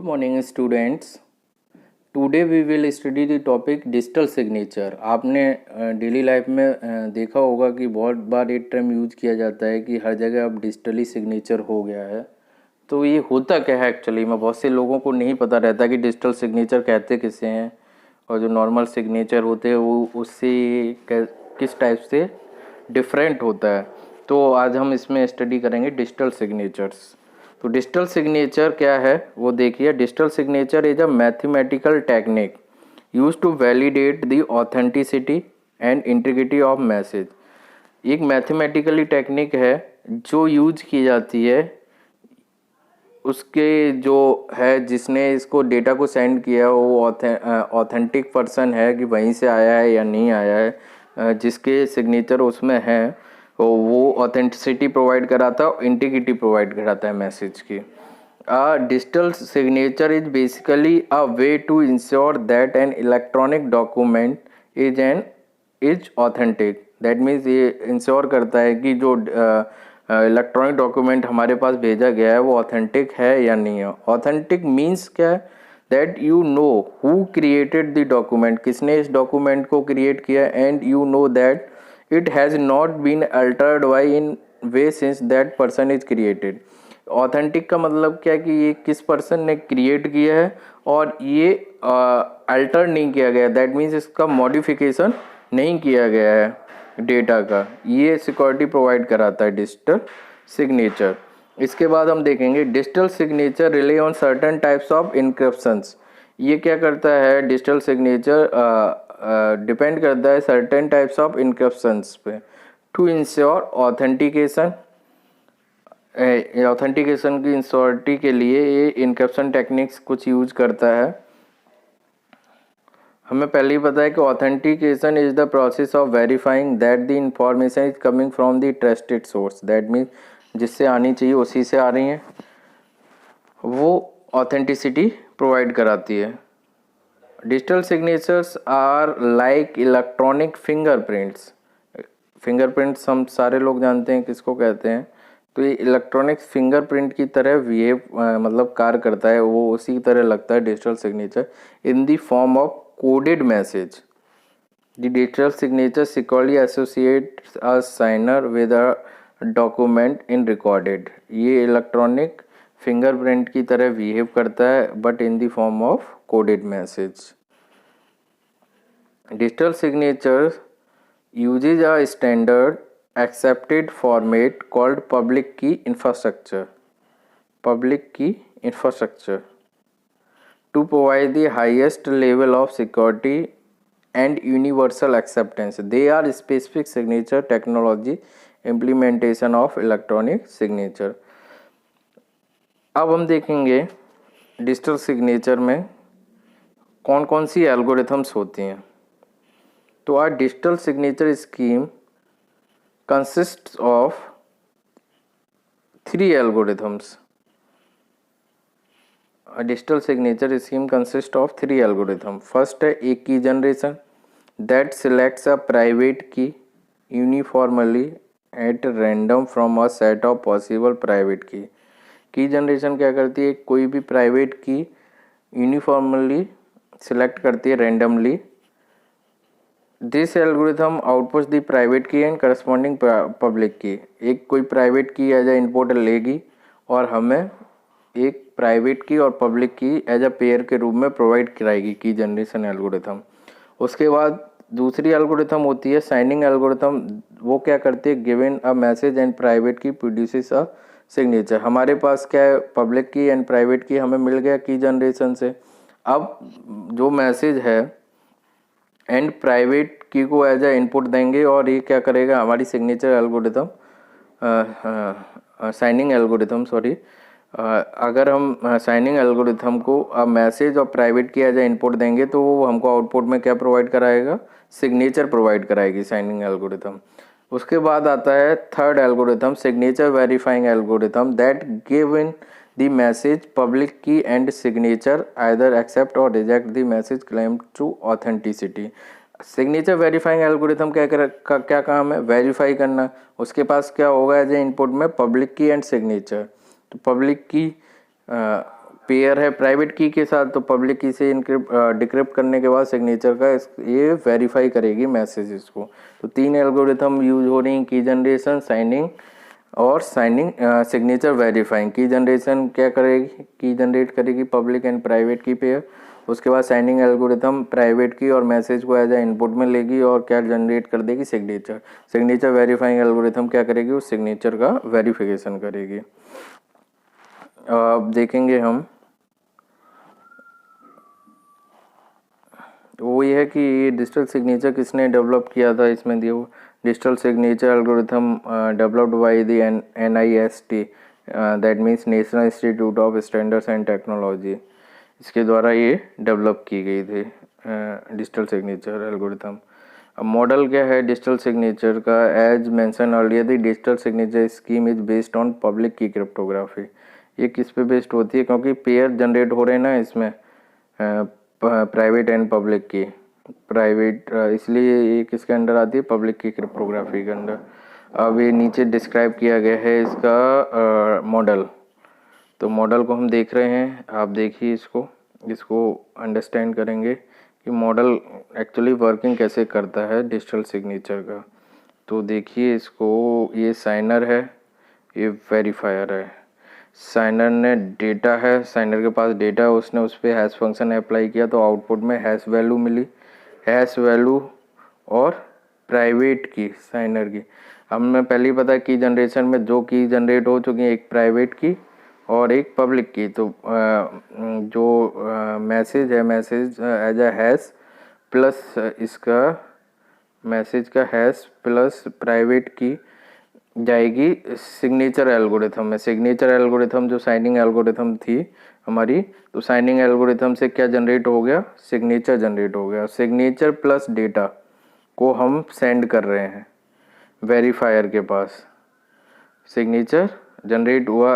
Morning students. Today we will study the topic digital signature. आपने daily life में देखा होगा कि बहुत बार एक टर्म यूज किया जाता है कि हर जगह अब डिजिटली सिग्नेचर हो गया है। तो ये होता क्या है एक्चुअली में? बहुत से लोगों को नहीं पता रहता कि डिजिटल सिग्नेचर कहते किसे हैं और जो नॉर्मल सिग्नेचर होते हैं वो उससे किस टाइप से डिफरेंट होता है। तो आज हम इसमें स्टडी करेंगे डिजिटल सिग्नेचर्स। तो डिजिटल सिग्नेचर क्या है वो देखिए। Digital signature is a mathematical technique use to validate the authenticity and integrity of message. एक मैथमेटिकली टेक्निक है जो यूज की जाती है उसके जो है जिसने इसको डेटा को सेंड किया वो ऑथेंटिक पर्सन है कि वहीं से आया है या नहीं आया है, जिसके सिग्नेचर उसमें है तो वो ऑथेंटिसिटी प्रोवाइड कराता है और इंटीग्रिटी प्रोवाइड कराता है मैसेज की। Digital signature is basically a way to ensure that an electronic document is authentic. That means ये इंश्योर करता है कि जो इलेक्ट्रॉनिक डॉक्यूमेंट हमारे पास भेजा गया है वो ऑथेंटिक है या नहीं है। ऑथेंटिक मीन्स क्या है? That you know who created the document, किसने इस डॉक्यूमेंट को क्रिएट किया, and you know that it has not been altered by in way since that person is created। Authentic का मतलब क्या है कि ये किस पर्सन ने क्रिएट किया है और ये अल्टर नहीं किया गया। दैट मीन्स इसका मॉडिफिकेशन नहीं किया गया है डेटा का। ये सिक्योरिटी प्रोवाइड कराता है डिजिटल सिग्नेचर। इसके बाद हम देखेंगे digital signature rely on certain types of encryptions. ये क्या करता है? डिजिटल सिग्नेचर डिपेंड करता है सर्टेन टाइप्स ऑफ इनक्रिप्शंस पे टू इंश्योर ऑथेंटिकेशन। ऑथेंटिकेशन की इंश्योरिटी के लिए ये इनक्रिप्शन टेक्निक्स कुछ यूज करता है। हमें पहले ही पता है कि authentication is the process of verifying that the information is coming from the trusted source. That means जिससे आनी चाहिए उसी से आ रही हैं, वो ऑथेंटिसिटी प्रोवाइड कराती है। Digital signatures are like electronic fingerprints. Fingerprints हम सारे लोग जानते हैं किसको कहते हैं। तो ये इलेक्ट्रॉनिक फिंगरप्रिंट की तरह बिहेव मतलब कार्य करता है, वो उसी तरह लगता है digital signature in the form of coded message. The digital signature securely associates a signer with a document in recorded. ये इलेक्ट्रॉनिक फिंगरप्रिंट की तरह बिहेव करता है but in the form of coded message. Digital signature uses a standard accepted format called public key infrastructure to provide the highest level of security and universal acceptance. They are specific signature technology implementation of electronic signature। अब हम देखेंगे digital signature में कौन कौन सी algorithms होती हैं। तो our digital signature scheme consists of 3 algorithms। A digital signature scheme consists of 3 algorithms। First है a key generation that selects a private key uniformly at random from a set of possible private key। की generation क्या करती है? कोई भी private की uniformly select करती है randomly. This algorithm outputs the private की एंड करस्पॉन्डिंग पब्लिक की। एक कोई प्राइवेट की एज ए इनपुट लेगी और हमें एक प्राइवेट की और पब्लिक की एज अ पेयर के रूप में प्रोवाइड कराएगी की जनरेशन एल्गोरिथम। उसके बाद दूसरी एल्गोरिथम होती है साइनिंग एल्गोरिथम। वो क्या करती है? Given a message and private की प्रोड्यूसेस अ सिग्नेचर। हमारे पास क्या है? पब्लिक की एंड प्राइवेट की हमें मिल गया की जनरेशन से। अब जो मैसेज है एंड प्राइवेट की को एज ए इनपुट देंगे और ये क्या करेगा? हमारी सिग्नेचर एल्गोरिथम साइनिंग एल्गोरिथम अगर हम साइनिंग एल्गोरिथम को अब मैसेज और प्राइवेट की एज ए इनपुट देंगे तो वो हमको आउटपुट में क्या प्रोवाइड कराएगा? सिग्नेचर प्रोवाइड कराएगी साइनिंग एल्गोरिथम। उसके बाद आता है third algorithm signature verifying algorithm that give in the message public key and signature either accept or reject the message claim to authenticity। Signature verifying algorithm क्या काम है? Verify करना। उसके पास क्या होगा एज ए इनपुट में? पब्लिक की and signature. तो पब्लिक की पेयर है प्राइवेट की के साथ, तो पब्लिक की से डिक्रिप्ट करने के बाद सिग्नेचर का ये वेरीफाई करेगी मैसेजेस को। तो 3 एल्गोरिथम यूज हो रही हैं, की जनरेशन, साइनिंग और सिग्नेचर वेरीफाइंग। की जनरेशन क्या करेगी, की जनरेट करेगी पब्लिक एंड प्राइवेट की पेयर। उसके बाद साइनिंग एल्गोरिथम प्राइवेट की और मैसेज को एज ए इनपुट में लेगी और क्या जनरेट कर देगी, सिग्नेचर। सिग्नेचर वेरीफाइंग एल्गोरिथम क्या करेगी, उस सिग्नेचर का वेरिफिकेशन करेगी। अब देखेंगे हम, वो ये है कि ये डिजिटल सिग्नेचर किसने डेवलप किया था, इसमें दिया हुआ digital signature algorithm developed by the NIST, that means national institute of standards and technology. इसके द्वारा ये डेवलप की गई थी डिजिटल सिग्नेचर एल्गोरिथम। अब मॉडल क्या है डिजिटल सिग्नेचर का, as mention earlier the digital signature scheme is based on public key cryptography. ये किस पे बेस्ड होती है, क्योंकि पेयर जनरेट हो रहे हैं ना इसमें, प्राइवेट एंड पब्लिक की। प्राइवेट इसलिए ये किसके अंडर आती है, पब्लिक की क्रिप्टोग्राफी के अंडर। अब ये नीचे डिस्क्राइब किया गया है इसका मॉडल। तो मॉडल को हम देख रहे हैं, आप देखिए इसको अंडरस्टैंड करेंगे कि मॉडल एक्चुअली वर्किंग कैसे करता है डिजिटल सिग्नेचर का। तो देखिए इसको, ये साइनर है, ये वेरीफायर है। साइनर ने डेटा है, साइनर के पास डेटा है, उसने उस पर हैश फंक्शन अप्लाई किया तो आउटपुट में हैश वैल्यू मिली। हैश वैल्यू और प्राइवेट की साइनर की। अब मैं पहले ही पता की जनरेशन में दो की जनरेट हो चुकी है, एक प्राइवेट की और एक पब्लिक की। तो जो मैसेज है, message as a hash plus इसका मैसेज का हैश प्लस प्राइवेट की जाएगी सिग्नेचर एल्गोरिथम में। सिग्नेचर एल्गोरिथम जो साइनिंग एल्गोरिथम थी हमारी, तो साइनिंग एल्गोरिथम से क्या जनरेट हो गया, सिग्नेचर जनरेट हो गया। सिग्नेचर प्लस डेटा को हम सेंड कर रहे हैं वेरीफायर के पास। सिग्नेचर जनरेट हुआ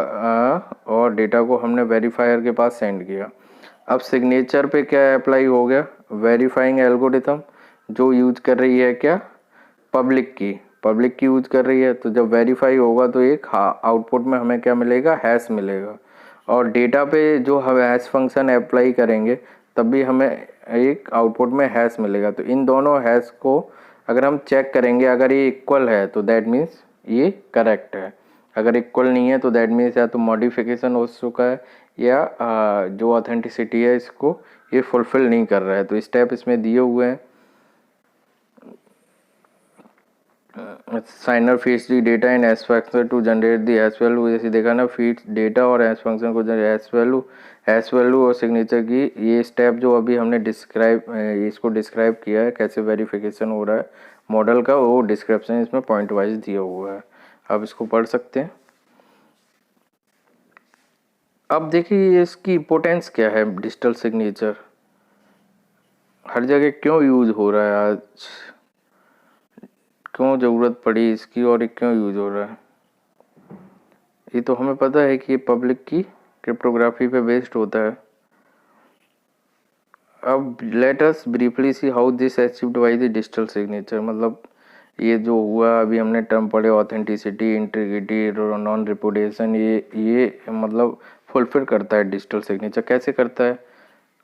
और डेटा को हमने वेरीफायर के पास सेंड किया। अब सिग्नेचर पे क्या अप्लाई हो गया, वेरीफाइंग एल्गोरिथम जो यूज कर रही है क्या, पब्लिक की यूज कर रही है। तो जब वेरीफाई होगा तो एक आउटपुट में हमें क्या मिलेगा, हैश मिलेगा। और डेटा पे जो हम हैश फंक्शन अप्लाई करेंगे तब भी हमें एक आउटपुट में हैश मिलेगा। तो इन दोनों हैश को अगर हम चेक करेंगे, अगर ये इक्वल है तो दैट मीन्स ये करेक्ट है, अगर इक्वल नहीं है तो दैट मीन्स या तो मॉडिफिकेशन हो चुका है या जो ऑथेंटिसिटी है इसको ये फुलफिल नहीं कर रहा है। तो स्टेप इसमें दिए हुए हैं। Signer feeds the data in hash function to generate the hash value. जैसे देखा ना, फीड्स डेटा और हैश फंक्शन को हैश वैल्यू और सिग्नेचर की ये स्टेप जो अभी हमने इसको डिस्क्राइब किया है कैसे वेरिफिकेशन हो रहा है मॉडल का, वो डिस्क्रिप्शन इसमें पॉइंट वाइज दिया हुआ है, आप इसको पढ़ सकते हैं। अब देखिए इसकी इम्पोर्टेंस क्या है, डिजिटल सिग्नेचर हर जगह क्यों यूज हो रहा है आज, क्यों ज़रूरत पड़ी इसकी और ये क्यों यूज हो रहा है। ये तो हमें पता है कि ये पब्लिक की क्रिप्टोग्राफी पे बेस्ड होता है। अब let us briefly see how this achieved by the digital signature. मतलब ये जो हुआ अभी हमने टर्म पढ़े, ऑथेंटिसिटी, इंटीग्रिटी, नॉन रिपुडिएशन, ये मतलब फुलफिल करता है डिजिटल सिग्नेचर। कैसे करता है,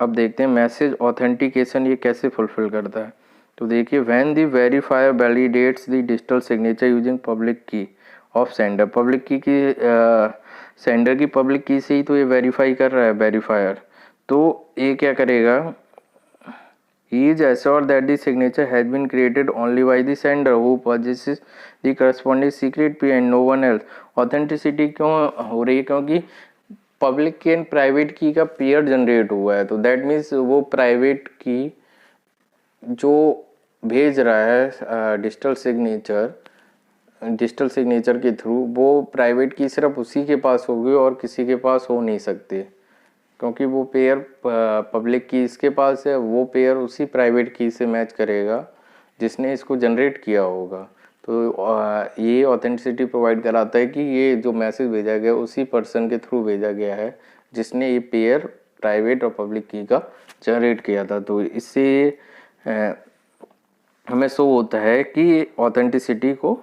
अब देखते हैं मैसेज ऑथेंटिकेशन ये कैसे फुलफिल करता है। तो देखिए, when the verifier validates the digital signature using public की ऑफ सेंडर। पब्लिक की सेंडर की पब्लिक की से ही तो ये वेरीफाई कर रहा है वेरीफायर। तो ये क्या करेगा, he is assured that the signature has been created only by the sender who possesses the corresponding secret key and no one else। Authenticity क्यों हो रही है, क्योंकि पब्लिक की एंड प्राइवेट की का पेयर जनरेट हुआ है। तो दैट मीन्स वो प्राइवेट की जो भेज रहा है डिजिटल सिग्नेचर के थ्रू, वो प्राइवेट की सिर्फ उसी के पास होगी और किसी के पास हो नहीं सकती, क्योंकि वो पेयर पब्लिक की इसके पास है, वो पेयर उसी प्राइवेट की से मैच करेगा जिसने इसको जनरेट किया होगा। तो ये ऑथेंटिसिटी प्रोवाइड कराता है कि ये जो मैसेज भेजा गया उसी पर्सन के थ्रू भेजा गया है जिसने ये पेयर प्राइवेट और पब्लिक की का जनरेट किया था। तो इससे हमें शो होता है कि ऑथेंटिसिटी को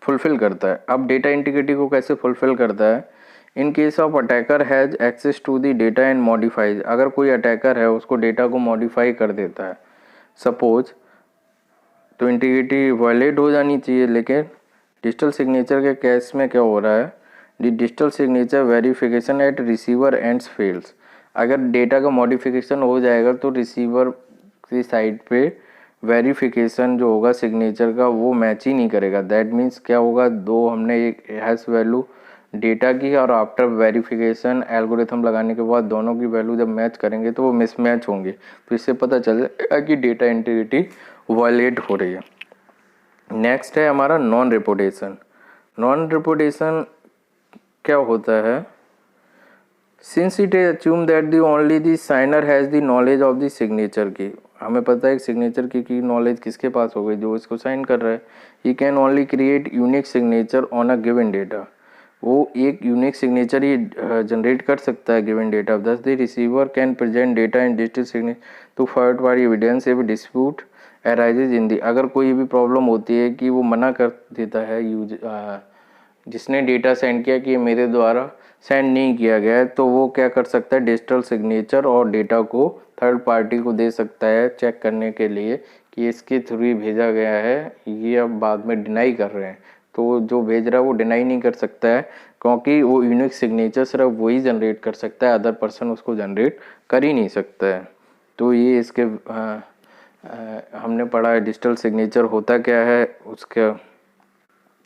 फुलफिल करता है। अब डेटा इंटीग्रिटी को कैसे फुलफिल करता है, in case of attacker has access to the data and modifies, अगर कोई अटैकर है उसको डेटा को मॉडिफाई कर देता है सपोज, तो इंटीग्रिटी वायलेट हो जानी चाहिए। लेकिन डिजिटल सिग्नेचर के केस में क्या हो रहा है, the digital signature verification eight receiver ends fails, अगर डेटा का मॉडिफिकेशन हो जाएगा तो रिसीवर की साइड पे वेरिफिकेशन जो होगा सिग्नेचर का वो मैच ही नहीं करेगा। दैट मीन्स क्या होगा, दो हमने एक हैश वैल्यू डेटा की और आफ्टर वेरिफिकेशन एल्गोरिथम लगाने के बाद दोनों की वैल्यू जब मैच करेंगे तो वो मिसमैच होंगे, तो इससे पता चल जाएगा कि डेटा इंटीग्रिटी वायलेट हो रही है। नेक्स्ट है हमारा नॉन रिपोर्टेशन। नॉन रिपोर्टेशन क्या होता है, since it is assume that the only the signer has the knowledge of the signature की, हमें पता है सिग्नेचर की नॉलेज किसके पास हो गई, जो इसको साइन कर रहा है। He can only create unique signature on a given data, वो एक यूनिक सिग्नेचर ही जनरेट कर सकता है given data. Thus the receiver can present data in digital signature to third party evidence if dispute arises in the, अगर कोई भी problem होती है कि वो मना कर देता है यूज जिसने डेटा सेंड किया कि मेरे द्वारा सेंड नहीं किया गया है, तो वो क्या कर सकता है, डिजिटल सिग्नेचर और डेटा को थर्ड पार्टी को दे सकता है चेक करने के लिए कि इसके थ्रू ही भेजा गया है, ये अब बाद में डिनाई कर रहे हैं, तो जो भेज रहा है वो डिनाई नहीं कर सकता है क्योंकि वो यूनिक सिग्नेचर सिर्फ वही जनरेट कर सकता है, अदर पर्सन उसको जनरेट कर ही नहीं सकता है। तो ये इसके हमने पढ़ा है डिजिटल सिग्नेचर होता क्या है, उसका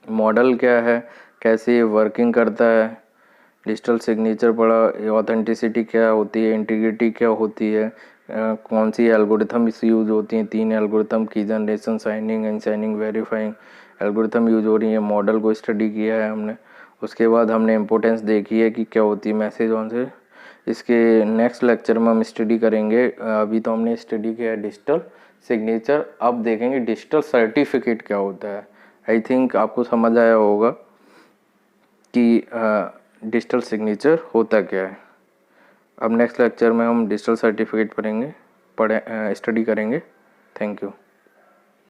मॉडल क्या है, कैसे ये वर्किंग करता है, डिजिटल सिग्नेचर पढ़ा, ऑथेंटिसिटी क्या होती है, इंटीग्रिटी क्या होती है, कौन सी एल्गोरिथम इस यूज़ होती हैं, 3 एल्गोरिथम की generation, signing, unsigning, verifying algorithm use हो रही है, मॉडल को स्टडी किया है हमने। उसके बाद हमने इम्पोर्टेंस देखी है कि क्या होती है मैसेज ऑन से। इसके नेक्स्ट लेक्चर में हम स्टडी करेंगे, अभी तो हमने स्टडी किया है डिजिटल सिग्नेचर, अब देखेंगे डिजिटल सर्टिफिकेट क्या होता है। आई थिंक आपको समझ आया होगा कि डिजिटल सिग्नेचर होता क्या है। अब नेक्स्ट लेक्चर में हम डिजिटल सर्टिफिकेट पढ़ेंगे स्टडी करेंगे। Thank you.